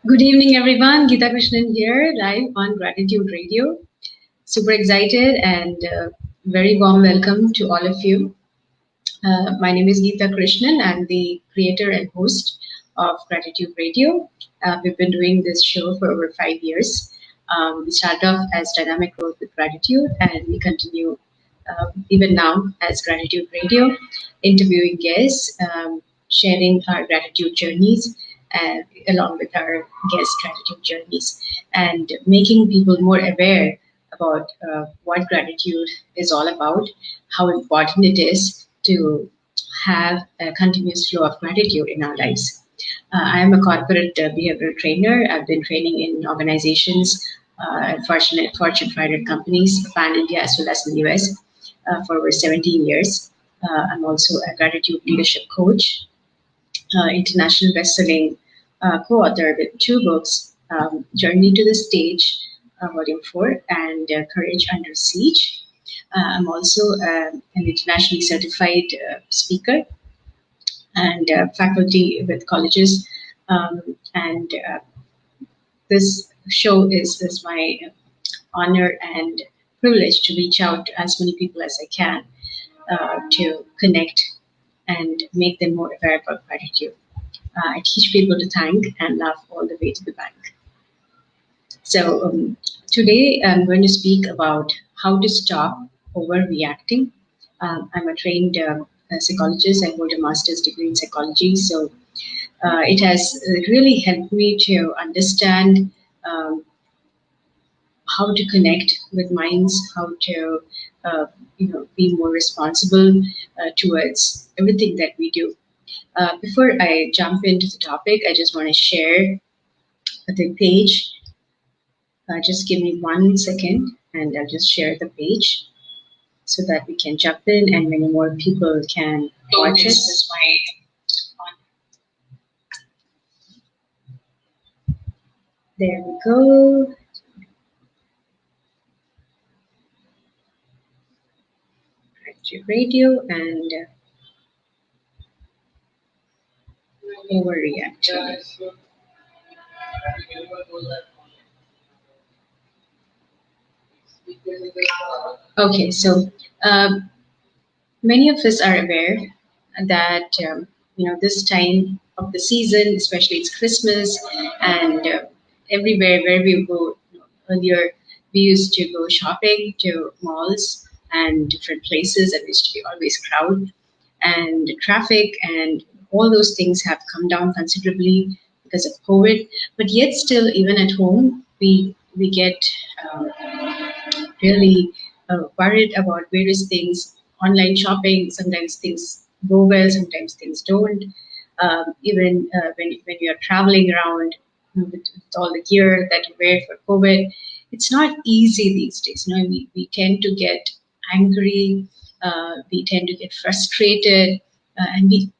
Good evening, everyone. Geetha Krishnan here, live on Gratitude Radio. Super excited and very warm welcome to all of you. My name is Geetha Krishnan. I'm the creator and host of Gratitude Radio. We've been doing this show for over 5 years. We started off as Dynamic Growth with Gratitude, and we continue even now as Gratitude Radio, interviewing guests, sharing our gratitude journeys, along with our guest gratitude journeys, and making people more aware about what gratitude is all about, how important it is to have a continuous flow of gratitude in our lives. I am a corporate behavioral trainer. I've been training in organizations, Fortune 500 companies, pan India as well as in the US, for over 17 years. I'm also a gratitude leadership coach, international best-selling co-author with two books, Journey to the Stage, Volume 4, and Courage Under Siege. I'm also an internationally certified speaker and faculty with colleges. And this show is my honor and privilege to reach out to as many people as I can to connect and make them more aware about gratitude. I teach people to thank and love all the way to the bank. So today I'm going to speak about how to stop overreacting. I'm a trained psychologist. I hold a master's degree in psychology. So it has really helped me to understand how to connect with minds, how to be more responsible towards everything that we do. Before I jump into the topic, I just want to share the page. Just give me 1 second and I'll just share the page so that we can jump in and many more people can watch it. There we go. Radio and overreacting. Okay, so many of us are aware that this time of the season, especially it's Christmas, and everywhere where we go. Earlier, we used to go shopping to malls and different places, and used to be always crowd and traffic, and all those things have come down considerably because of COVID. But yet, still, even at home, we get really worried about various things. Online shopping, sometimes things go well, sometimes things don't. Even when you're traveling around with all the gear that you wear for COVID, it's not easy these days. We tend to get angry, we tend to get frustrated, and we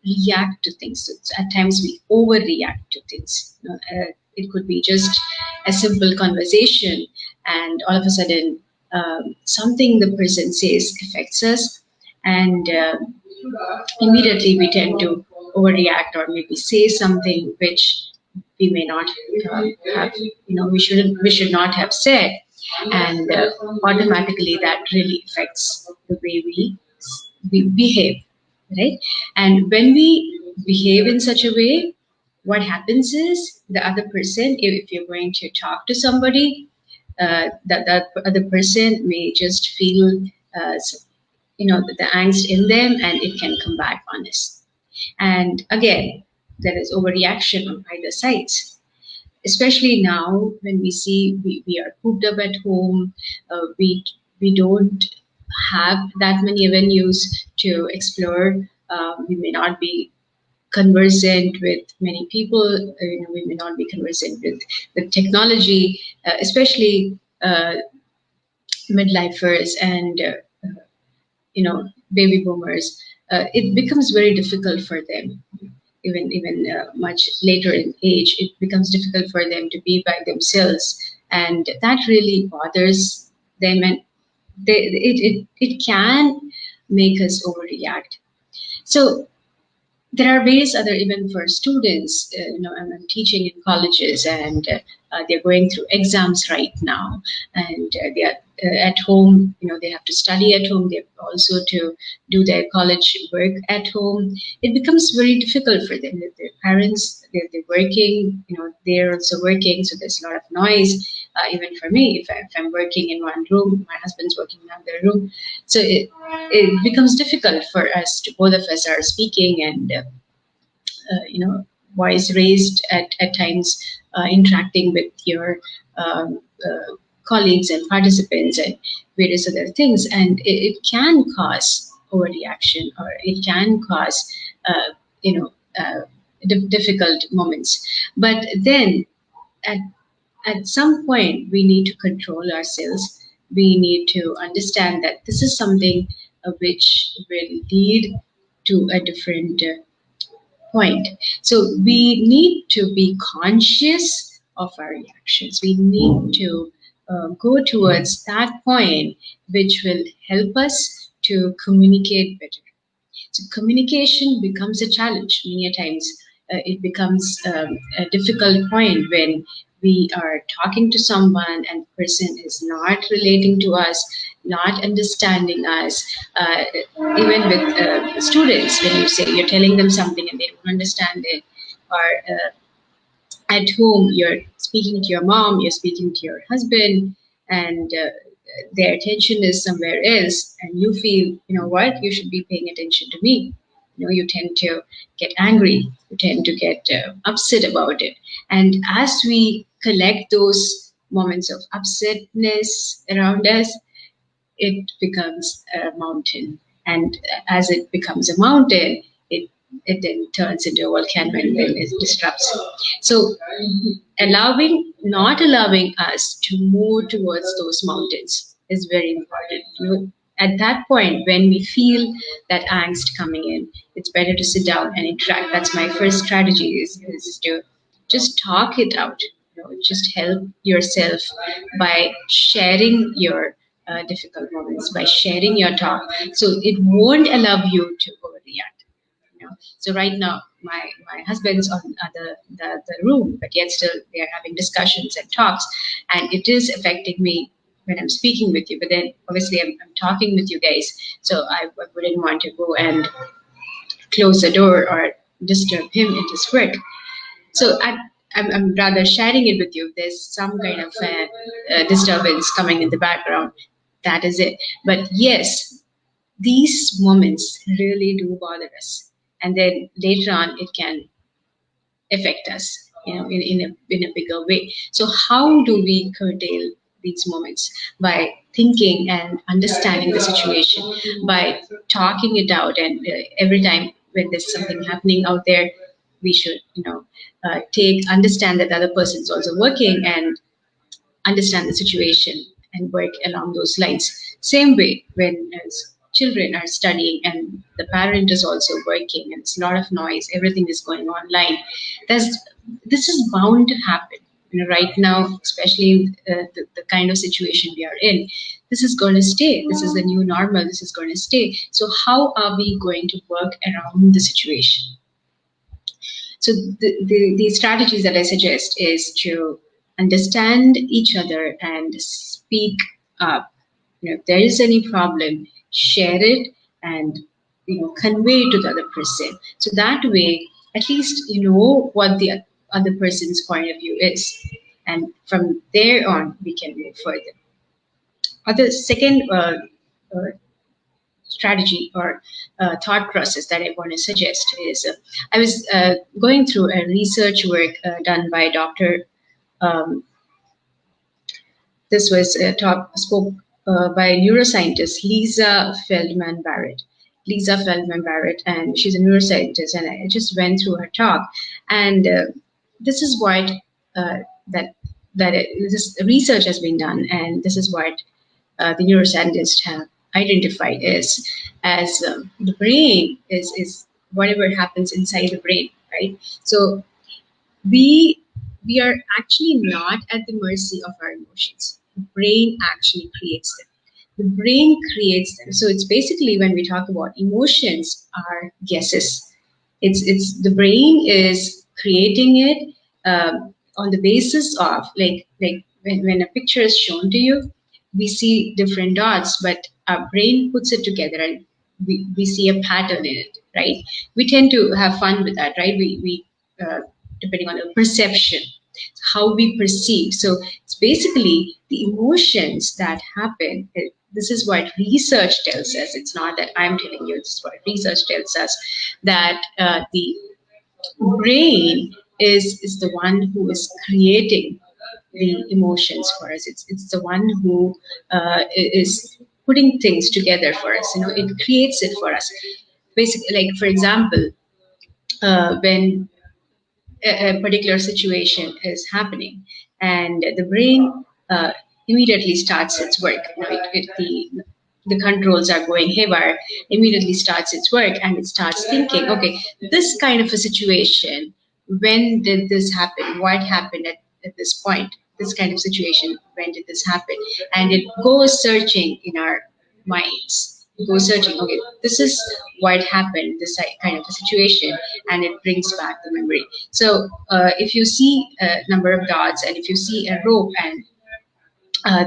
react to things. So at times we overreact to things. It could be just a simple conversation, and all of a sudden, something the person says affects us, and immediately we tend to overreact or maybe say something which we may not have. We should not have said, and automatically that really affects the way we behave, right? And when we behave in such a way, what happens is the other person, if you're going to talk to somebody, that other person may just feel the angst in them, and it can come back on us. And again, there is overreaction on either sides, especially now when we see we are cooped up at home. We don't have that many avenues to explore. We may not be conversant with many people. We may not be conversant with technology, especially midlifers and baby boomers. It becomes very difficult for them. Even much later in age, it becomes difficult for them to be by themselves, and that really bothers them, and it can make us overreact. So there are various other, even for students, I'm teaching in colleges, and they're going through exams right now, and they are at home. They have to study at home. They have also to do their college work at home. It becomes very difficult for them. Their parents, they're working. They're also working, so there's a lot of noise. Even for me, if I'm working in one room, my husband's working in another room, so it becomes difficult for us to, both of us are speaking, and voice raised at times, interacting with your colleagues and participants and various other things, and it can cause overreaction, or it can cause uh, you know difficult moments. But then at some point we need to control ourselves. We need to understand that this is something which will lead to a different point. So we need to be conscious of our reactions. We need to go towards that point which will help us to communicate better. So communication becomes a challenge many a times. It becomes a difficult point when we are talking to someone and the person is not relating to us, not understanding us. Even with students, when you say you're telling them something and they don't understand it, or at home you're speaking to your mom, you're speaking to your husband, and their attention is somewhere else, and you feel, what, you should be paying attention to me. You tend to get angry, you tend to get upset about it, and as we collect those moments of upsetness around us, it becomes a mountain. And as it becomes a mountain, it it then turns into a volcano and then it disrupts. So not allowing us to move towards those mountains is very important. At that point, when we feel that angst coming in, it's better to sit down and interact. That's my first strategy, is to just talk it out. Just help yourself by sharing your difficult moments, by sharing your talk. So it won't allow you to overreact. So right now, my husband's on the room, but yet still they are having discussions and talks, and it is affecting me when I'm speaking with you. But then obviously I'm talking with you guys, so I wouldn't want to go and close the door or disturb him in his work. So I'm rather sharing it with you. There's some kind of disturbance coming in the background. That is it. But yes, these moments really do bother us, and then later on it can affect us, in a bigger way. So how do we curtail these moments? By thinking and understanding the situation, by talking it out, and every time when there's something happening out there, we should take understand that the other person is also working, and understand the situation and work along those lines. Same way when as children are studying and the parent is also working and it's a lot of noise, everything is going online. There's this is bound to happen. Right now, especially the kind of situation we are in, this is going to stay. This is the new normal. This is going to stay. So how are we going to work around the situation? So the strategies that I suggest is to understand each other and speak up. If there is any problem, share it and convey it to the other person. So that way, at least you know what the other person's point of view is, and from there on, we can move further. The second strategy or thought process that I want to suggest is I was going through a research work done by Dr. Um, this was spoke by neuroscientist Lisa Feldman Barrett. Lisa Feldman Barrett, and she's a neuroscientist, and I just went through her talk, and this is what that this research has been done, and this is what the neuroscientists have identified as the brain is whatever happens inside the brain, right? So we we are actually not at the mercy of our emotions. The brain actually creates them. The brain creates them. So it's basically, when we talk about emotions, are guesses. It's the brain is creating it on the basis of like when a picture is shown to you, we see different dots, but our brain puts it together and we see a pattern in it, right? We tend to have fun with that, right? We depending on the perception, how we perceive. So it's basically the emotions that happen. This is what research tells us. It's not that I'm telling you. This is what research tells us, that the brain is the one who is creating the emotions for us. It's the one who is putting things together for us. It creates it for us. Basically, like for example, when a particular situation is happening, and the brain immediately starts its work. The controls are going haywire, immediately starts its work, and it starts thinking, okay, this kind of a situation, when did this happen? What happened at this point? This kind of situation, when did this happen? And it goes searching in our minds. It goes searching, okay, this is what happened, this kind of a situation, and it brings back the memory. So if you see a number of dots, and if you see a rope, and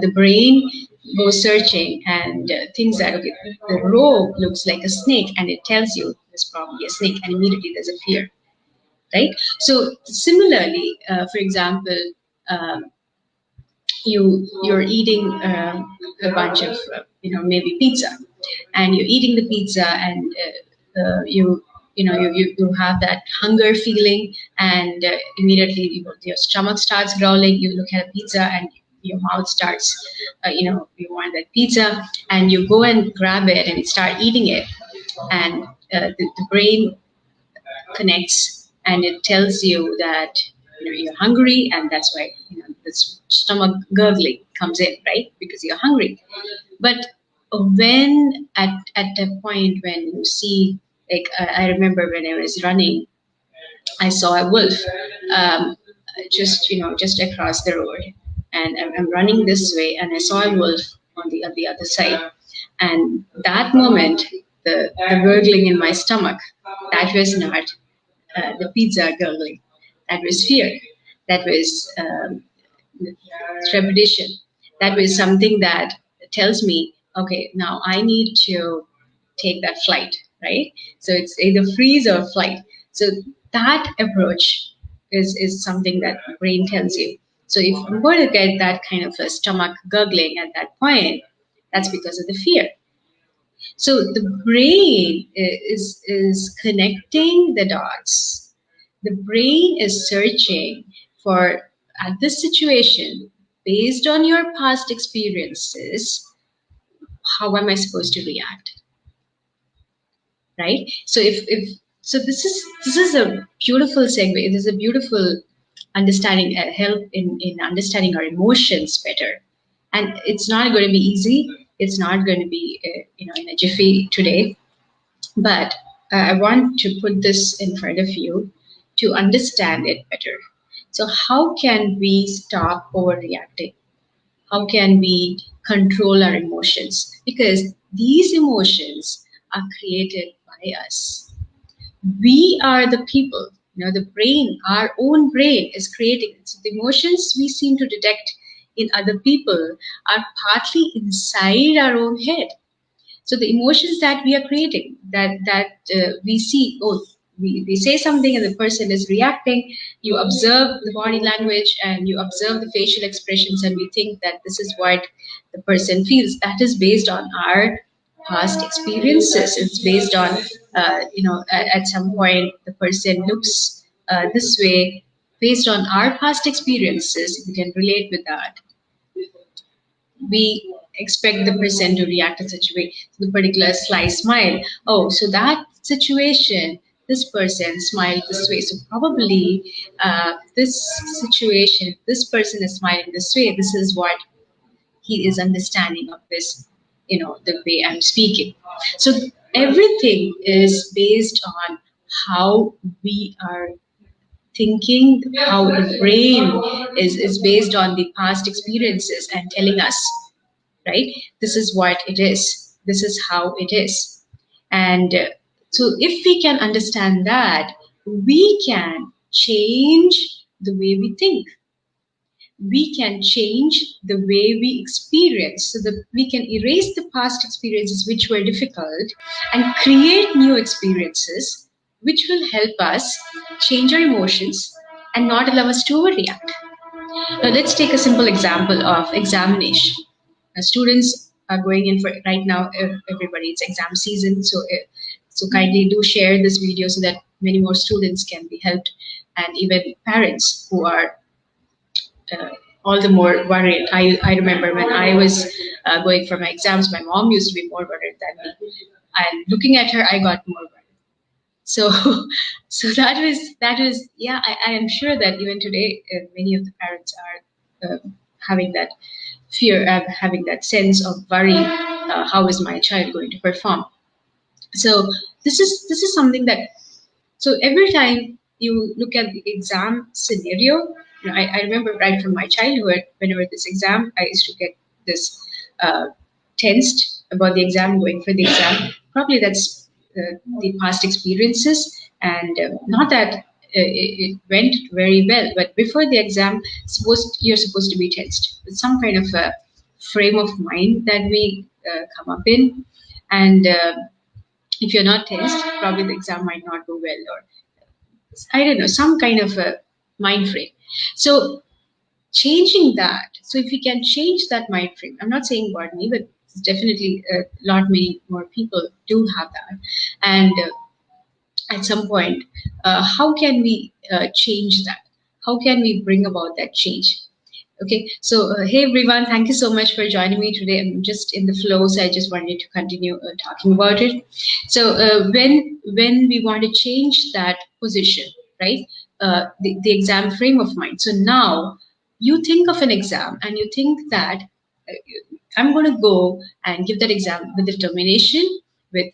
the brain goes searching and thinks that, okay, the rope looks like a snake, and it tells you there's probably a snake, and immediately there's a fear, right? So similarly, for example, um, you're eating a bunch of maybe pizza, and you're eating the pizza, and you have that hunger feeling, and immediately your stomach starts growling. You look at a pizza, and your mouth starts you want that pizza, and you go and grab it and start eating it, and the brain connects, and it tells you that you're hungry, and that's why this stomach gurgling comes in, right? Because you're hungry. But when at the point when you see, like I remember when I was running, I saw a wolf, um, just across the road, and I'm running this way, and I saw a wolf on the other side, and that moment, the gurgling in my stomach, that was not the pizza gurgling, that was fear, that was trepidation, that was something that tells me, okay, now I need to take that flight, right? So it's either freeze or flight. So that approach is something that the brain tells you. So if I'm going to get that kind of a stomach gurgling at that point, that's because of the fear. So the brain is connecting the dots. The brain is searching for, at this situation, based on your past experiences, how am I supposed to react? Right? So if so, this is a beautiful segue. This is a beautiful understanding, help in understanding our emotions better. And it's not going to be easy. It's not going to be in a jiffy today. But I want to put this in front of you to understand it better. So how can we stop overreacting? How can we control our emotions? Because these emotions are created by us. We are the people. The brain, our own brain is creating it. So the emotions we seem to detect in other people are partly inside our own head. So the emotions that we are creating, that we see, oh, we say something and the person is reacting. You observe the body language and you observe the facial expressions, and we think that this is what the person feels. That is based on our past experiences. It's based on, at some point the person looks this way. Based on our past experiences, we can relate with that. We expect the person to react in such a way. So the particular sly smile. Oh, so that situation, this person smiled this way. So probably this situation, this person is smiling this way. This is what he is understanding of this, the way I'm speaking. So everything is based on how we are thinking, how the brain is based on the past experiences and telling us, right? This is what it is. This is how it is. And So if we can understand that, we can change the way we think. We can change the way we experience, so that we can erase the past experiences which were difficult and create new experiences which will help us change our emotions and not allow us to overreact. Now, let's take a simple example of examination. Students are going in for right now. Everybody, it's exam season, so kindly do share this video so that many more students can be helped, and even parents who are uh, all the more worried. I remember when I was going for my exams, my mom used to be more worried than me. And looking at her, I got more worried. So, so that was yeah. I am sure that even today, many of the parents are having that fear, having that sense of worry. How is my child going to perform? So this is something that, so every time you look at the exam scenario, I remember right from my childhood, whenever this exam, I used to get this uh, tensed about the exam, going for the exam. Probably that's the past experiences, and not that it went very well, but before the exam, you're supposed to be tensed. It's some kind of a frame of mind that we come up in, and if you're not tensed, probably the exam might not go well, or I don't know, some kind of a mind frame. So changing that, so if we can change that mind frame, I'm not saying about me, but definitely a lot many more people do have that. And at some point, how can we change that? How can we bring about that change? Okay, so hey everyone, thank you so much for joining me today. I'm just in the flow, so I just wanted to continue talking about it. So when we want to change that position, right? The exam frame of mind. So now you think of an exam and you think that I'm going to go and give that exam with determination, with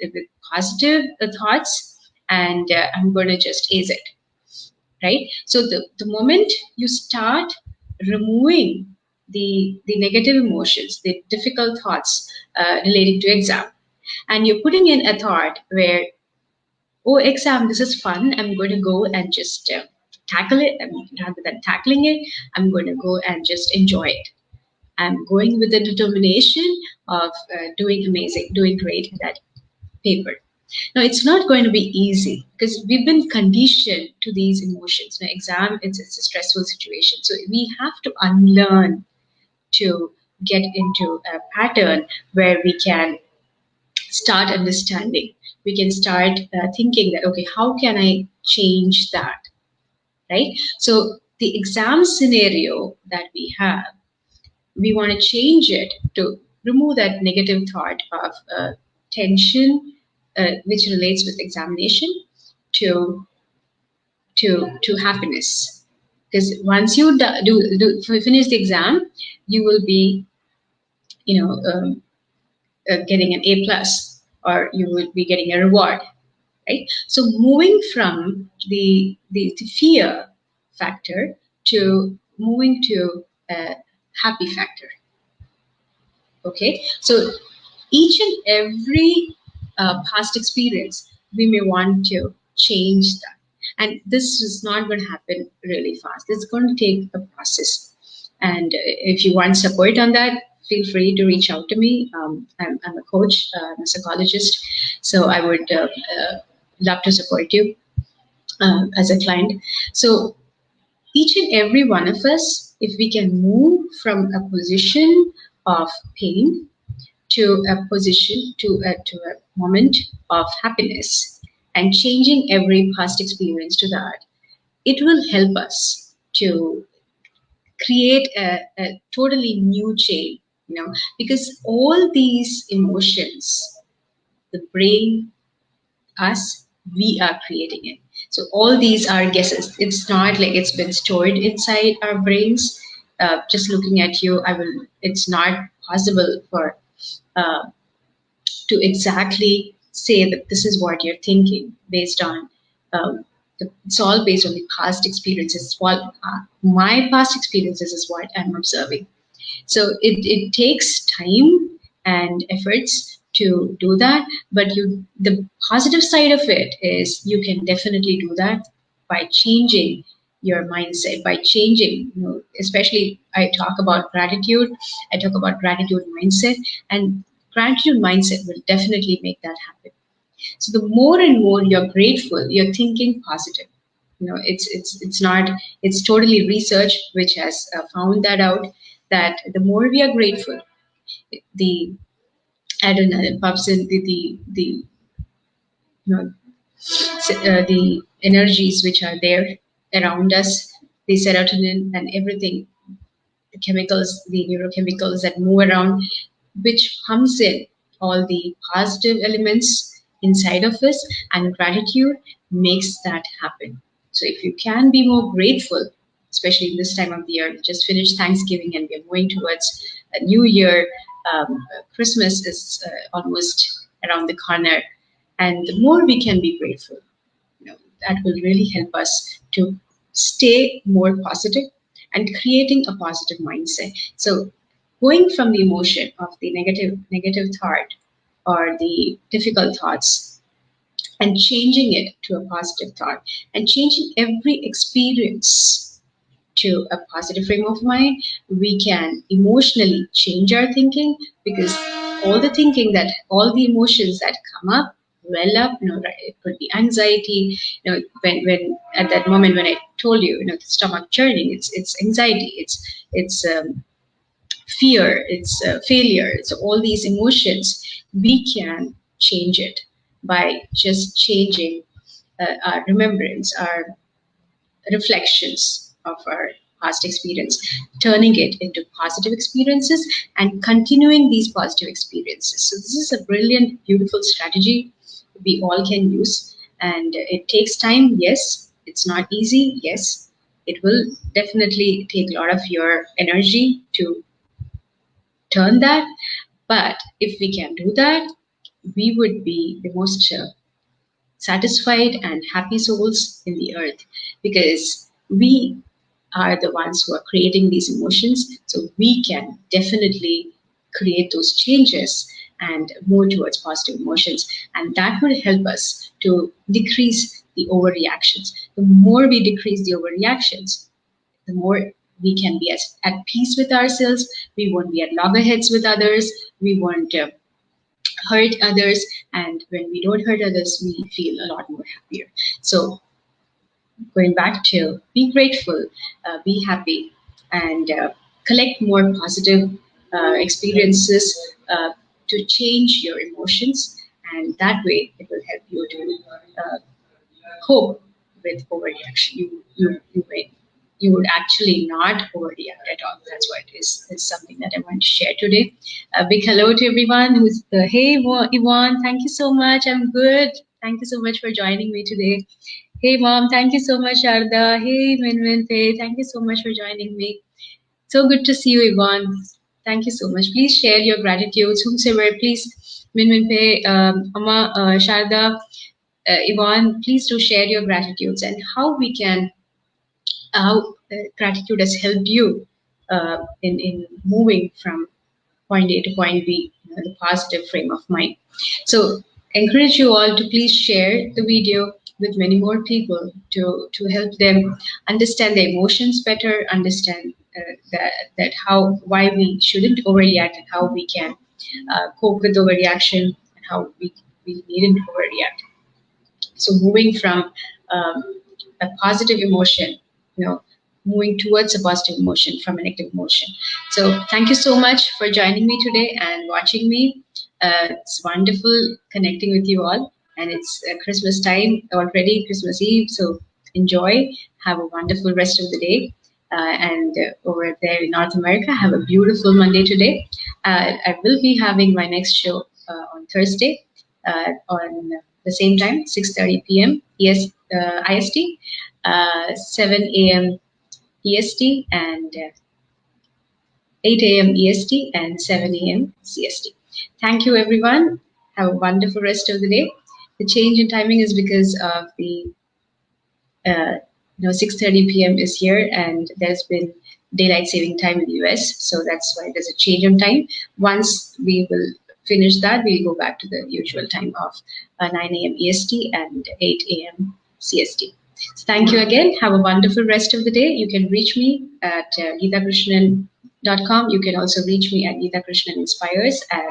positive thoughts, and I'm going to just ace it, right? So the moment you start removing the negative emotions, the difficult thoughts relating to exam, and you're putting in a thought where, oh, exam, this is fun. I'm going to go and just tackle it. Rather than tackling it, I'm going to go and just enjoy it. I'm going with the determination of doing amazing, doing great in that paper. Now, it's not going to be easy because we've been conditioned to these emotions. Now, exam, it's a stressful situation. So we have to unlearn to get into a pattern where we can start understanding. We can start thinking that, okay, how can I change that, right? So the exam scenario that we want to change it to remove that negative thought of tension, which relates with examination, to to happiness. Because once you finish the exam, you will be, getting an A plus, or you will be getting a reward, right? So moving from the fear factor to moving to a happy factor. Okay, so each and every past experience, we may want to change that. And this is not going to happen really fast. It's going to take a process. And if you want support on that, feel free to reach out to me. I'm a coach, I'm a psychologist, so I would love to support you as a client. So each and every one of us, if we can move from a position of pain to a position, to a moment of happiness, and changing every past experience to that, it will help us to create a totally new chain, because all these emotions, the brain, us, we are creating it. So all these are guesses. It's not like it's been stored inside our brains. Just looking at you, it's not possible for uh, to exactly say that this is what you're thinking based on it's all based on the past experiences. What my past experiences is what I'm observing. So it takes time and efforts to do that. But the positive side of it is you can definitely do that by changing your mindset, by changing, especially I talk about gratitude, I talk about gratitude mindset, and gratitude mindset will definitely make that happen. So the more and more you're grateful, you're thinking positive. It's not, it's totally research which has found that out, that the more we are grateful, the adrenaline pumps in, the energies which are there around us, the serotonin and everything, the chemicals, the neurochemicals that move around, which pumps in all the positive elements inside of us, and gratitude makes that happen. So if you can be more grateful, especially in this time of the year, we just finished Thanksgiving and we're going towards a new year. Christmas is almost around the corner, and the more we can be grateful, that will really help us to stay more positive and creating a positive mindset. So going from the emotion of the negative thought or the difficult thoughts and changing it to a positive thought, and changing every experience to a positive frame of mind, we can emotionally change our thinking, because all the emotions that come up, well up, right, it could be anxiety, when at that moment when I told you, the stomach churning, it's anxiety, it's fear, it's failure. So all these emotions, we can change it by just changing our remembrance, our reflections of our past experience, turning it into positive experiences and continuing these positive experiences. So this is a brilliant, beautiful strategy we all can use. And it takes time, yes. It's not easy, yes. It will definitely take a lot of your energy to turn that. But if we can do that, we would be the most satisfied and happy souls in the earth, because we are the ones who are creating these emotions. So we can definitely create those changes and move towards positive emotions. And that will help us to decrease the overreactions. The more we decrease the overreactions, the more we can be at peace with ourselves. We won't be at loggerheads with others. We won't hurt others. And when we don't hurt others, we feel a lot more happier. So going back to be grateful, be happy, and collect more positive experiences to change your emotions. And that way, it will help you to cope with overreaction. You would actually not overreact at all. That's what is something that I want to share today. A big hello to everyone who's hey Yvonne, thank you so much. I'm good. Thank you so much for joining me today. Hey mom, thank you so much, Sharda. Hey Minmin Pei, thank you so much for joining me. So good to see you, Yvonne. Thank you so much. Please share your gratitudes. Whomsoever, please, Minmin Pei, Amma, Sharda, Yvonne, please do share your gratitudes and how gratitude has helped you in moving from point A to point B, the positive frame of mind. So encourage you all to please share the video with many more people to help them understand their emotions better, understand why we shouldn't overreact, and how we can cope with overreaction, and how we needn't overreact. So moving from a positive emotion, moving towards a positive emotion from a negative emotion. So thank you so much for joining me today and watching me. It's wonderful connecting with you all. And it's Christmas time already, Christmas Eve. So enjoy. Have a wonderful rest of the day. And over there in North America, have a beautiful Monday today. I will be having my next show on Thursday on the same time, 6:30 p.m. IST, 7 a.m. EST, and 8 a.m. EST, and 7 a.m. CST. Thank you, everyone. Have a wonderful rest of the day. The change in timing is because of the 6:30 p.m. is here, and there's been daylight saving time in the US, so that's why there's a change in time. Once we will finish that, we'll go back to the usual time of 9 a.m. EST and 8 a.m. CST. So thank you again. Have a wonderful rest of the day. You can reach me at geethakrishnan.com. You can also reach me at Geetha Krishnan Inspires at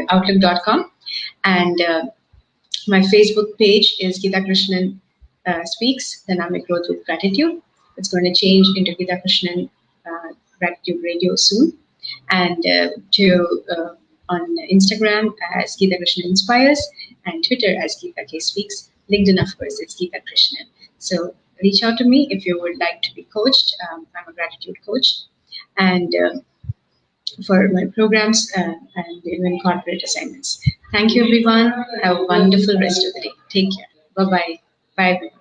outlook.com. And my Facebook page is Geetha Krishnan Speaks, Dynamic Growth with Gratitude. It's going to change into Geetha Krishnan Gratitude Radio soon. And on Instagram as Geetha Krishnan Inspires, and Twitter as Geetha K Speaks. LinkedIn, of course, it's Geetha Krishnan. So reach out to me if you would like to be coached. I'm a gratitude coach. And for my programs and even corporate assignments. Thank you, everyone. Have a wonderful rest of the day. Take care. Bye-bye. Bye, everyone.